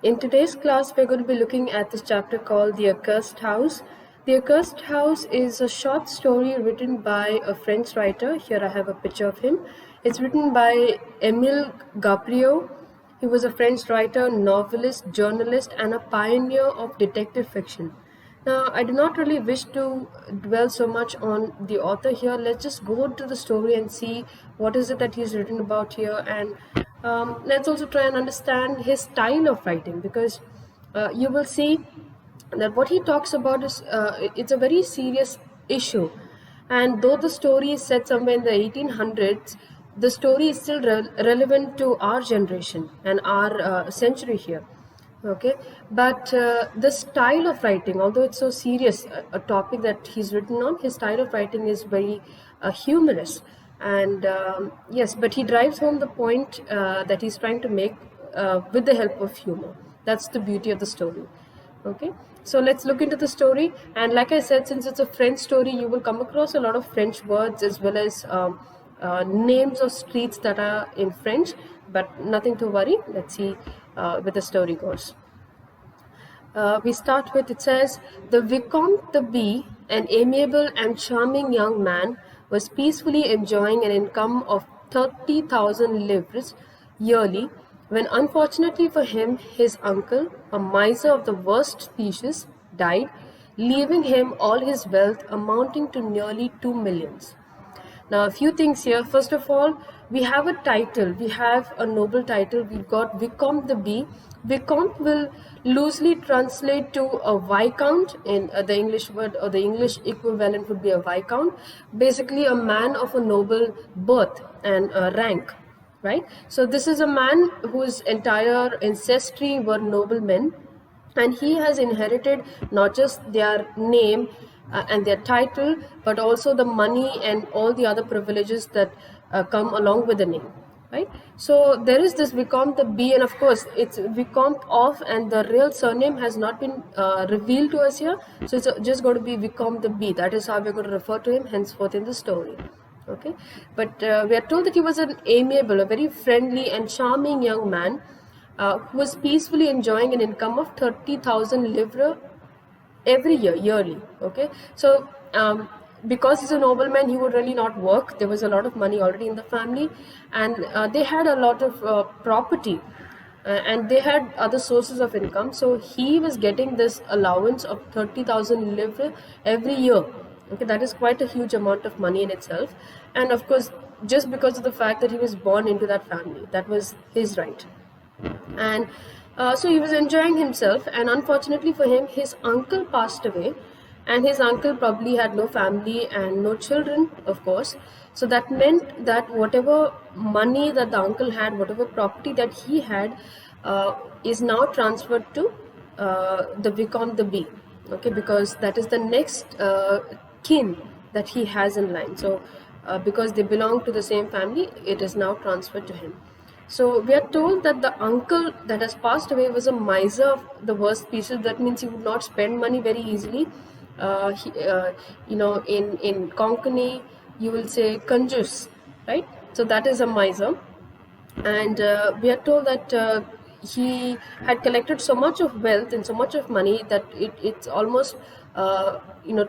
In today's class, we're going to be looking at this chapter called The Accursed House. The Accursed House is a short story written by a French writer. Here I have a picture of him. It's written by Émile Gabriel. He was a French writer, novelist, journalist, and a pioneer of detective fiction. Now, I do not really wish to dwell so much on the author here. Let's just go to the story and see what is it that he's written about here, and let's also try and understand his style of writing, because you will see that what he talks about is it's a very serious issue, and though the story is set somewhere in the 1800s, the story is still relevant to our generation and our century here. Okay, but the style of writing, although it's so serious a topic that he's written on, his style of writing is very humorous. And yes, but he drives home the point that he's trying to make with the help of humor. That's the beauty of the story. Okay, so let's look into the story. And like I said, since it's a French story, you will come across a lot of French words as well as names of streets that are in French, but nothing to worry. Let's see where the story goes. We start with, it says, the Vicomte de B, an amiable and charming young man, was peacefully enjoying an income of 30,000 livres yearly when, unfortunately for him, his uncle, a miser of the worst species, died, leaving him all his wealth amounting to nearly 2 millions. Now, a few things here. First of all, we have a title. We have a noble title. We've got Vicomte de B. Vicomte will loosely translate to a viscount in the English word, or the English equivalent would be a viscount. Basically, a man of a noble birth and rank, right? So this is a man whose entire ancestry were noblemen, and he has inherited not just their name and their title, but also the money and all the other privileges that come along with the name, right? So there is this Vicomte de B, and of course it's Vicomte of, and the real surname has not been revealed to us here, so it's just going to be Vicomte de B. That is how we're going to refer to him henceforth in the story. Okay, but we are told that he was an amiable, a very friendly and charming young man who was peacefully enjoying an income of 30,000 livres every year, yearly. Okay, so because he's a nobleman, he would really not work. There was a lot of money already in the family, and they had a lot of property. And they had other sources of income, so he was getting this allowance of 30,000 livres every year. Okay, that is quite a huge amount of money in itself, and of course, just because of the fact that he was born into that family, that was his right. And so he was enjoying himself, and unfortunately for him, his uncle passed away, and his uncle probably had no family and no children, of course. So that meant that whatever money that the uncle had, whatever property that he had, is now transferred to the Vicomte de B. Okay, because that is the next kin that he has in line. So because they belong to the same family, it is now transferred to him. So we are told that the uncle that has passed away was a miser of the worst species. That means he would not spend money very easily. In Konkani, you will say kanjus, right? So that is a miser. And we are told that he had collected so much of wealth and so much of money that it's almost, to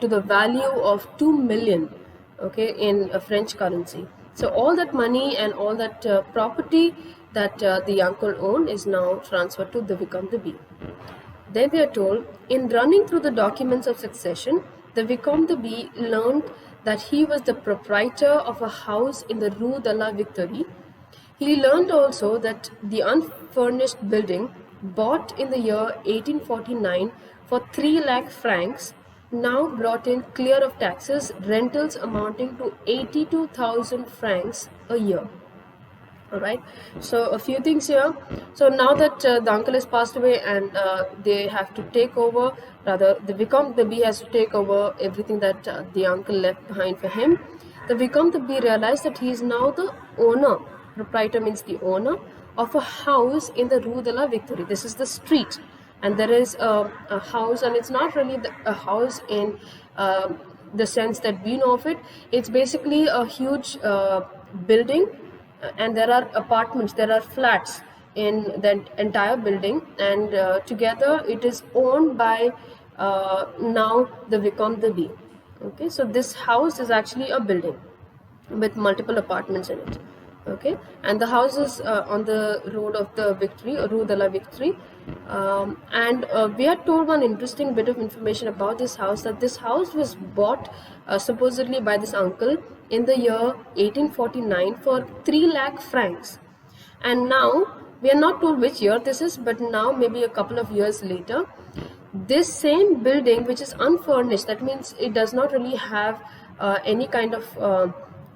the value of 2 million, okay, in a French currency. So all that money and all that property that the uncle owned is now transferred to the Vicomte de B. Then we are told, in running through the documents of succession, the Vicomte de B learned that he was the proprietor of a house in the Rue de la Victorie. He learned also that the unfurnished building, bought in the year 1849 for 3 lakh francs, now brought in, clear of taxes, rentals amounting to 82,000 francs a year. All right, so a few things here. So now that the uncle has passed away, and they have to take over, rather the Vicomte de B has to take over everything that the uncle left behind for him. The Vicomte de B realized that he is now the owner, proprietor means the owner, of a house in the Rue de la Victorie. This is the street, and there is a house, and it's not really a house in the sense that we know of it. It's basically a huge building, and there are apartments, there are flats in the entire building, and together it is owned by now the Vicomte de Bee. Okay, so this house is actually a building with multiple apartments in it. Okay, and the house is on the road of the Victory, Rue de la Victory. And we are told one interesting bit of information about this house, that this house was bought supposedly by this uncle in the year 1849 for 3 lakh francs. And now, we are not told which year this is, but now maybe a couple of years later, this same building, which is unfurnished, that means it does not really have any kind of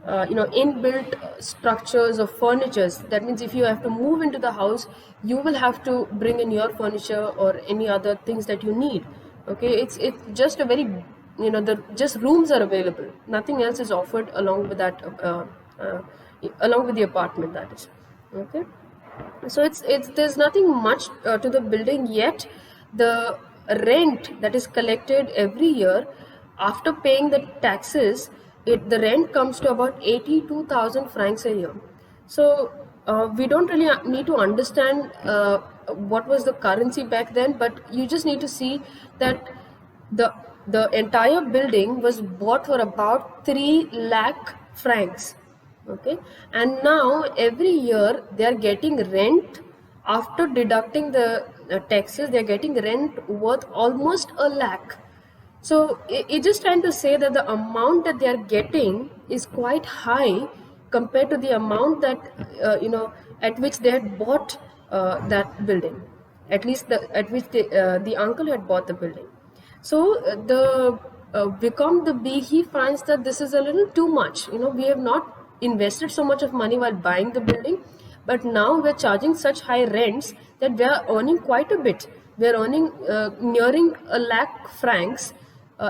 inbuilt structures or furnitures. That means if you have to move into the house, you will have to bring in your furniture or any other things that you need. Okay, it's just a very, the just rooms are available, nothing else is offered along with that, along with the apartment, that is. Okay, so it's there's nothing much to the building, yet the rent that is collected every year after paying the taxes, the rent comes to about 82,000 francs a year. So we don't really need to understand what was the currency back then, but you just need to see that the entire building was bought for about 3 lakh francs. Okay, and now every year they are getting rent after deducting the taxes. They are getting rent worth almost a lakh. So it's just trying to say that the amount that they are getting is quite high compared to the amount that at which they had bought that building, at least at which the uncle had bought the building. So the Vicomte de Bee, he finds that this is a little too much. We have not invested so much of money while buying the building, but now we're charging such high rents that we are earning quite a bit. We're earning nearing a lakh francs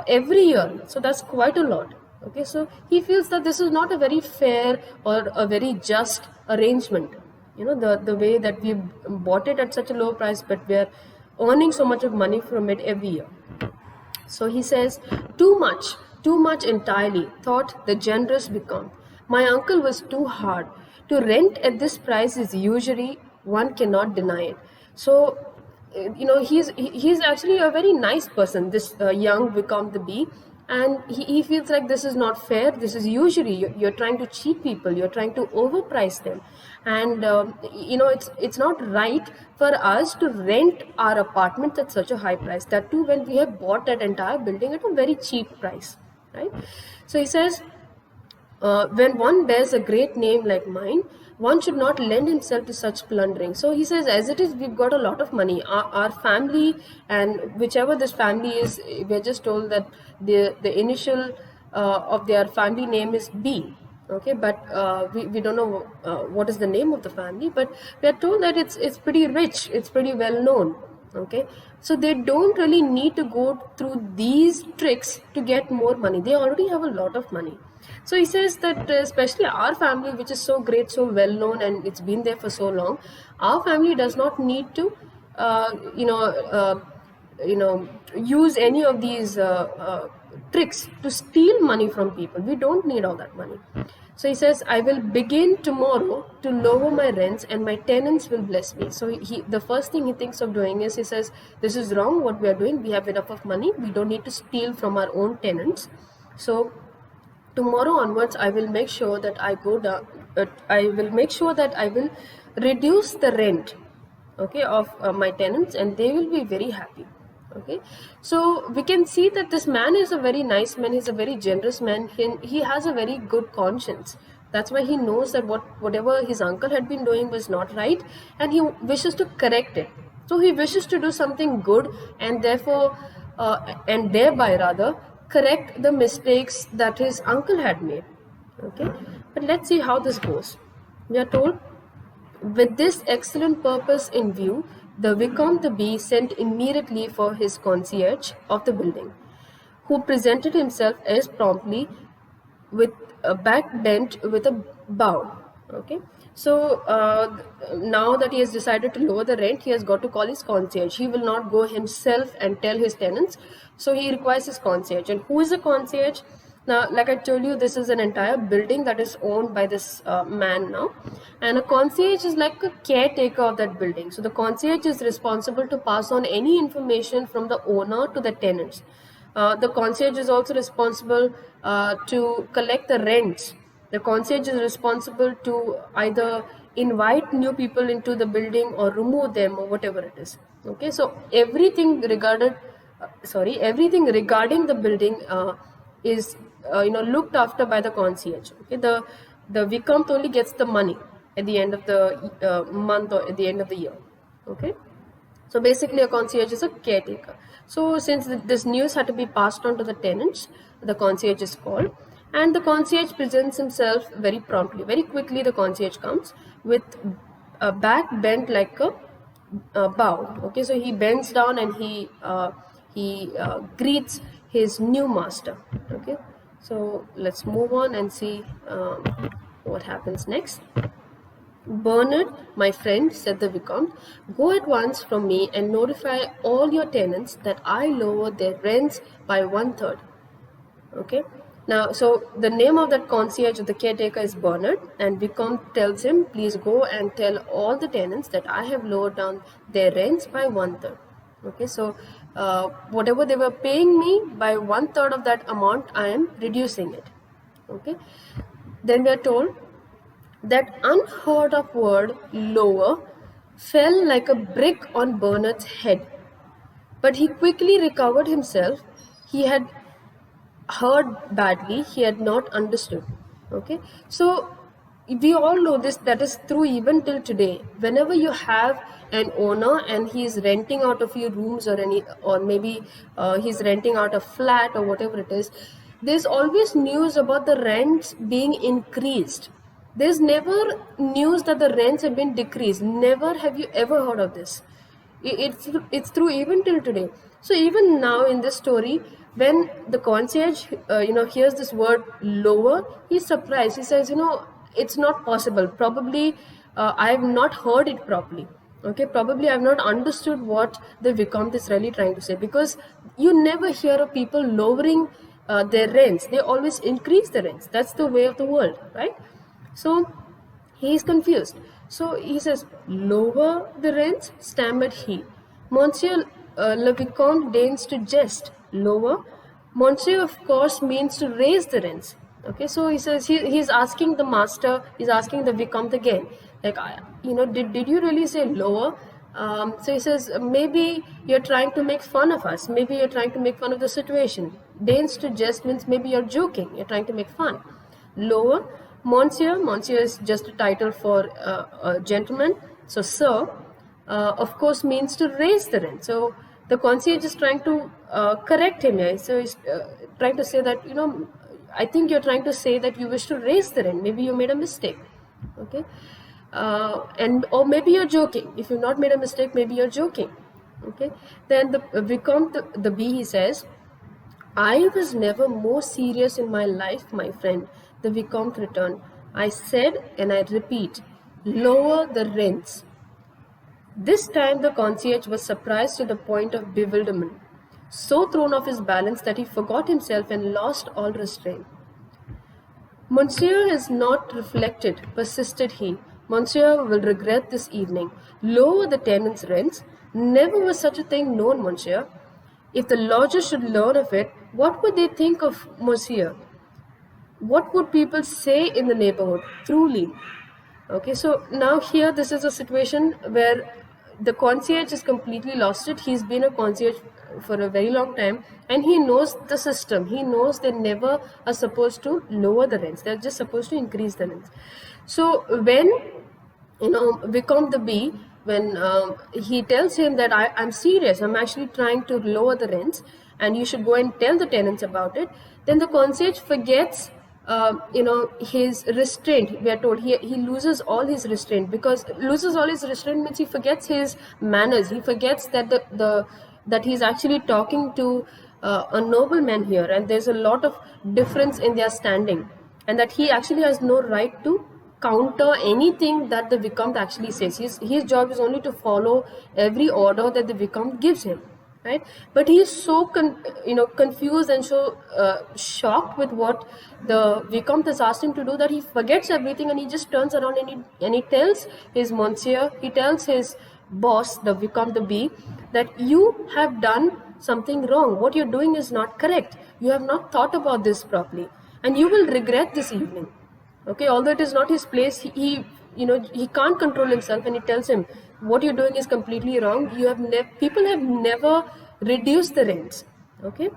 every year. So that's quite a lot. Okay, so he feels that this is not a very fair or a very just arrangement. The way that we bought it at such a low price, but we're earning so much of money from it every year. So he says, too much entirely, thought the generous Vicomte. My uncle was too hard. To rent at this price is usury, one cannot deny it. So, he's actually a very nice person, this young Vicomte de Bee, and he feels like this is not fair, this is usury. You're trying to cheat people, you're trying to overprice them, and it's not right for us to rent our apartments at such a high price, that too when we have bought that entire building at a very cheap price, right? So he says, when one bears a great name like mine, one should not lend himself to such plundering. So he says, as it is, we've got a lot of money. Our family, and whichever this family is, we're just told that the initial of their family name is B. Okay, but we don't know what is the name of the family, but we are told that it's pretty rich, it's pretty well known. Okay, so they don't really need to go through these tricks to get more money. They already have a lot of money. So he says that especially our family, which is so great, so well known, and it's been there for so long, our family does not need to use any of these tricks to steal money from people. We don't need all that money. So he says, I will begin tomorrow to lower my rents and my tenants will bless me. So the first thing he thinks of doing is, he says, this is wrong what we are doing. We have enough of money. We don't need to steal from our own tenants. So tomorrow onwards, I will make sure that I go down. I will make sure that I will reduce the rent, okay, of my tenants, and they will be very happy. Okay, so we can see that this man is a very nice man. He's a very generous man. He has a very good conscience. That's why he knows that whatever his uncle had been doing was not right, and he wishes to correct it. So he wishes to do something good, and therefore, and thereby rather, correct the mistakes that his uncle had made. Okay, but let's see how this goes. We are told, with this excellent purpose in view, the Vicomte de Bee sent immediately for his concierge of the building, who presented himself as promptly, with a back bent with a bow. Okay, so now that he has decided to lower the rent, he has got to call his concierge. He will not go himself and tell his tenants, so he requires his concierge. And who is the concierge? Now, like I told you, this is an entire building that is owned by this man now, and a concierge is like a caretaker of that building. So the concierge is responsible to pass on any information from the owner to the tenants. The concierge is also responsible to collect the rents. The concierge is responsible to either invite new people into the building or remove them or whatever it is. Okay, so everything regarding the building is looked after by the concierge. Okay, the vicomte only gets the money at the end of the month or at the end of the year. Okay, so basically a concierge is a caretaker. So since this news had to be passed on to the tenants, the concierge is called, and the concierge presents himself very promptly. Very quickly the concierge comes with a back bent like a bow. Okay, so he bends down and he greets his new master. Okay, so let's move on and see what happens next. Bernard, my friend, said the Vicomte, go at once from me and notify all your tenants that I lower their rents by 1/3. Okay. Now, so the name of that concierge or the caretaker is Bernard, and Vicomte tells him, please go and tell all the tenants that I have lowered down their rents by 1/3. Okay, so whatever they were paying me, by 1/3 of that amount, I am reducing it. Okay, then we are told that unheard of word lower fell like a brick on Bernard's head. But he quickly recovered himself. He had heard badly, he had not understood. Okay, so we all know this, that is true even till today. Whenever you have an owner and he is renting out a few rooms or maybe he's renting out a flat or whatever it is, there's always news about the rents being increased. There's never news that the rents have been decreased. Never have you ever heard of this. It's true even till today. So even now in this story, when the concierge hears this word lower, he's surprised. He says, it's not possible. Probably I have not heard it properly. Okay, probably I have not understood what the Vicomte is really trying to say, because you never hear of people lowering their rents. They always increase the rents. That's the way of the world, right? So he is confused. So he says, lower the rents, stammered he. Monsieur le Vicomte deigns to jest. Lower? Monsieur, of course, means to raise the rents. Okay, so he says, he's asking the master, he's asking the Vicomte again, like, did you really say lower? So he says, maybe you're trying to make fun of us. Maybe you're trying to make fun of the situation. Deigns to jest means maybe you're joking. You're trying to make fun. Lower? Monsieur is just a title for a gentleman. So sir, of course, means to raise the rent. So the concierge is trying to correct him here. So he's trying to say that, I think you're trying to say that you wish to raise the rent. Maybe you made a mistake. Okay. Or maybe you're joking. If you've not made a mistake, maybe you're joking. Okay. Then the Vicomte, the B, he says, I was never more serious in my life, my friend, the Vicomte returned. I said, and I repeat, lower the rents. This time the concierge was surprised to the point of bewilderment, so thrown off his balance that he forgot himself and lost all restraint. Monsieur has not reflected, persisted he. Monsieur will regret this evening. Lower the tenants' rents. Never was such a thing known, Monsieur. If the lodgers should learn of it, what would they think of Monsieur? What would people say in the neighborhood? Truly. Okay, so now here this is a situation where the concierge has completely lost it. He's been a concierge for a very long time and he knows the system. He knows they never are supposed to lower the rents. They're just supposed to increase the rents. So when Vicomte the B, when he tells him that I'm serious, I'm actually trying to lower the rents and you should go and tell the tenants about it, then the concierge forgets his restraint. We are told he loses all his restraint, because loses all his restraint means he forgets his manners. He forgets that that he's actually talking to a nobleman here, and there's a lot of difference in their standing, and that he actually has no right to counter anything that the Vicomte actually says. His job is only to follow every order that the Vicomte gives him. right? But he is so confused and so shocked with what the Vicomte has asked him to do, that he forgets everything, and he just turns around and he tells his monsieur, he tells his boss, the Vicomte de B, that you have done something wrong. What you're doing is not correct. You have not thought about this properly, and you will regret this evening. Okay, although it is not his place, he can't control himself, and he tells him, what you're doing is completely wrong. You have people have never reduced the rents. Okay,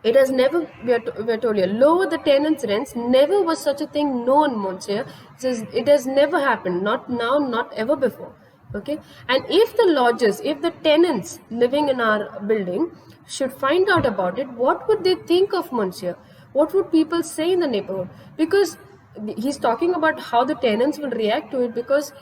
it has never, we are told here, lower the tenants rents, never was such a thing known, monsieur. It says it has never happened, not now, not ever before. Okay, and if the lodgers, if the tenants living in our building should find out about it, what would they think of monsieur? What would people say in the neighborhood? Because he's talking about how the tenants will react to it, because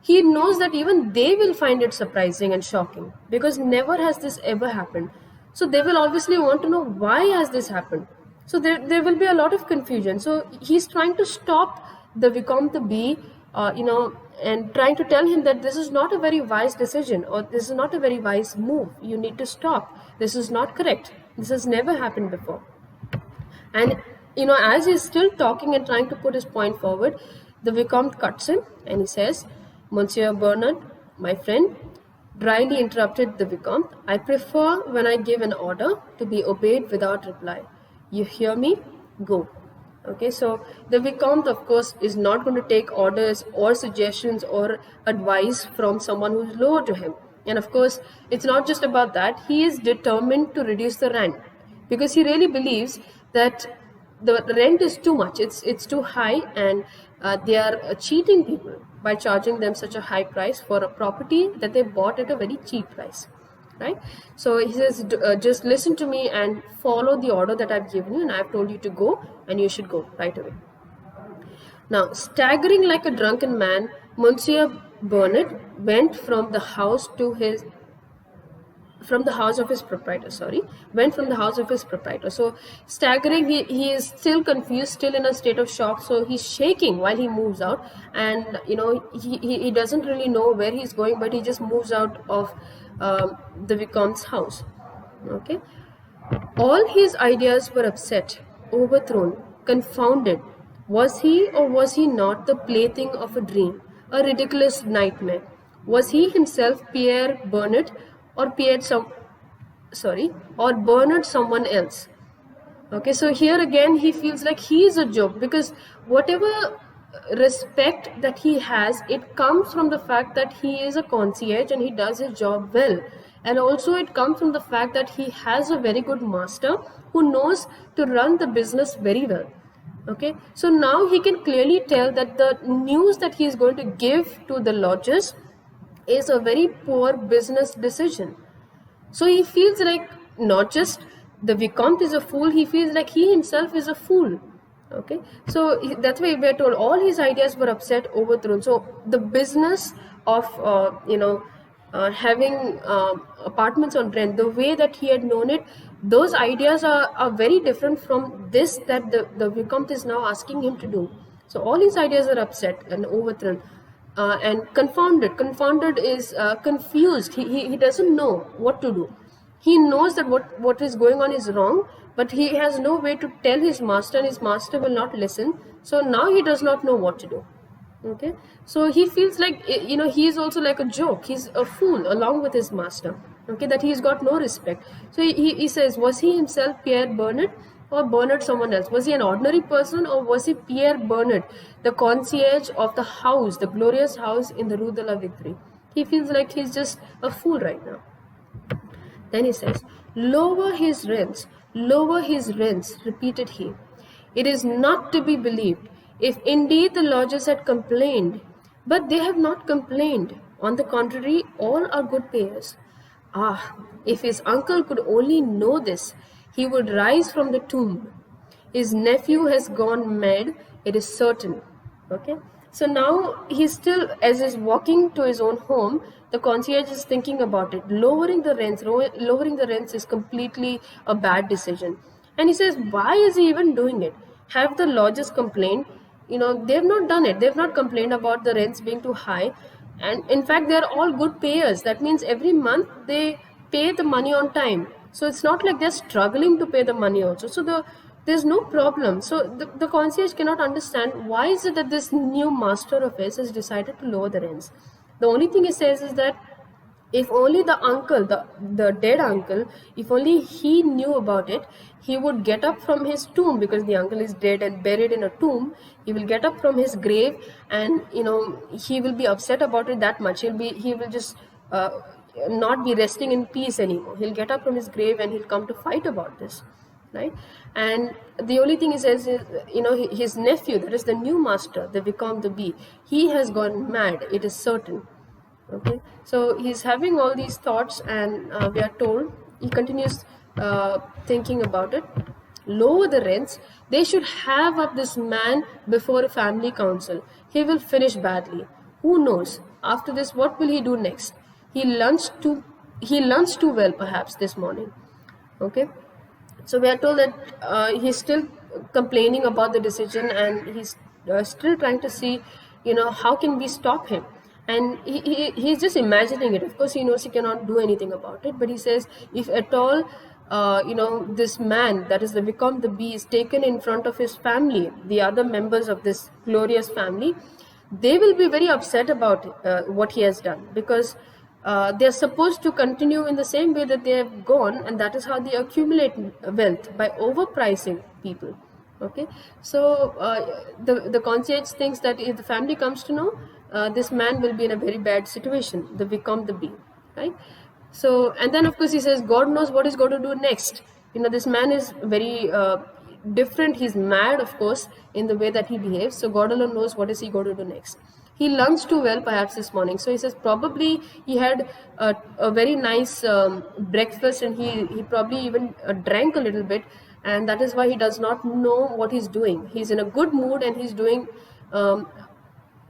he knows that even they will find it surprising and shocking, because never has this ever happened. So they will obviously want to know, why has this happened? So there will be a lot of confusion. So he's trying to stop the Vicomte B, and trying to tell him that this is not a very wise decision, or this is not a very wise move. You need to stop. This is not correct. This has never happened before. And as he's still talking and trying to put his point forward, the Vicomte cuts him and he says, Monsieur Bernard, my friend, dryly interrupted the Vicomte, I prefer when I give an order to be obeyed without reply. You hear me? Go. Okay, so the Vicomte, of course, is not going to take orders or suggestions or advice from someone who's lower to him. And of course, it's not just about that. He is determined to reduce the rent, because he really believes that the rent is too much. It's too high, and they are cheating people by charging them such a high price for a property that they bought at a very cheap price. Right? So he says, just listen to me and follow the order that I've given you, and I've told you to go, and you should go right away. Now, staggering like a drunken man, Monsieur Bernard went from the house of his proprietor. Went from the house of his proprietor. So staggering, he is still confused, still in a state of shock. So he's shaking while he moves out, and he doesn't really know where he's going, but he just moves out of the Vicomte's house. Okay, all his ideas were upset, overthrown, confounded. Was he or was he not the plaything of a dream, a ridiculous nightmare? Was he himself Pierre Bernard, or Bernard someone else? Okay, so here again he feels like he is a joke, because whatever respect that he has, it comes from the fact that he is a concierge and he does his job well, and also it comes from the fact that he has a very good master who knows to run the business very well. Okay, so now he can clearly tell that the news that he is going to give to the lodgers is a very poor business decision. So he feels like not just the Vicomte is a fool, he feels like he himself is a fool. Okay, so that's why we're told all his ideas were upset, overthrown. So the business of having apartments on rent, the way that he had known it, those ideas are very different from this that the Vicomte is now asking him to do. So all his ideas are upset and overthrown. And confounded. Confounded is confused. He doesn't know what to do. He knows that what is going on is wrong, but he has no way to tell his master, and his master will not listen. So now he does not know what to do. Okay, so he feels like he is also like a joke. He's a fool along with his master. Okay, that he's got no respect. So he says, was he himself Pierre Bernard, or Bernard someone else? Was he an ordinary person, or was he Pierre Bernard, the concierge of the house, the glorious house in the Rue de la Victory? He feels like he's just a fool right now. Then he says, lower his rents, repeated he. It is not to be believed, if indeed the lodgers had complained, but they have not complained. On the contrary, all are good payers. Ah, if his uncle could only know this, he would rise from the tomb. His nephew has gone mad, it is certain. Okay, so now he's still, as he's walking to his own home, the concierge is thinking about it. Lowering the rents is completely a bad decision. And he says, why is he even doing it? Have the lodgers complained? They've not done it. They've not complained about the rents being too high. And in fact, they're all good payers. That means every month they pay the money on time. So it's not like they're struggling to pay the money also. So there's no problem. So the concierge cannot understand why is it that this new master of his has decided to lower the rents. The only thing he says is that if only the uncle, the dead uncle, if only he knew about it, he would get up from his tomb, because the uncle is dead and buried in a tomb. He will get up from his grave, and he will be upset about it that much. He will just not be resting in peace anymore. He'll get up from his grave and he'll come to fight about this, right? And the only thing he says is, his nephew, that is the new master, the Vicomte de B, he has gone mad, it is certain. Okay, so he's having all these thoughts, and we are told he continues thinking about it. Lower the rents. They should have up this man before a family council. He will finish badly. Who knows? After this, what will he do next? He lunched too well, perhaps this morning. Okay, so we are told that he's still complaining about the decision, and he's still trying to see, how can we stop him. And he's just imagining it. Of course, he knows he cannot do anything about it, but he says, if at all this man, that is the Vicomte de B, is taken in front of his family, the other members of this glorious family, they will be very upset about what he has done, because they're supposed to continue in the same way that they have gone, and that is how they accumulate wealth, by overpricing people. Okay, so the concierge thinks that if the family comes to know, this man will be in a very bad situation, the Vicomte de B, right? So, and then of course he says, God knows what he's going to do next. This man is very different. He's mad, of course, in the way that he behaves. So God alone knows what is he going to do next. He lunched too well, perhaps, this morning. So he says probably he had a very nice breakfast, and he probably even drank a little bit, and that is why he does not know what he's doing. He's in a good mood, and he's doing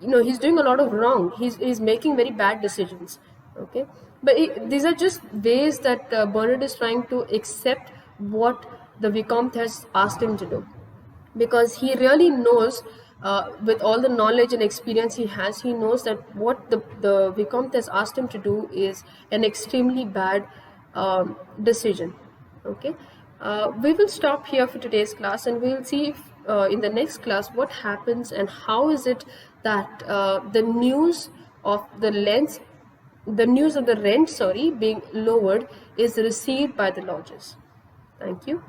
he's doing a lot of wrong. He's making very bad decisions. Okay, but these are just ways that Bernard is trying to accept what the Vicomte has asked him to do, because he really knows, with all the knowledge and experience he has, he knows that what the Vicomte has asked him to do is an extremely bad decision. Okay, we will stop here for today's class, and we will see if, in the next class, what happens and how is it that the news of the rent, being lowered is received by the lodgers. Thank you.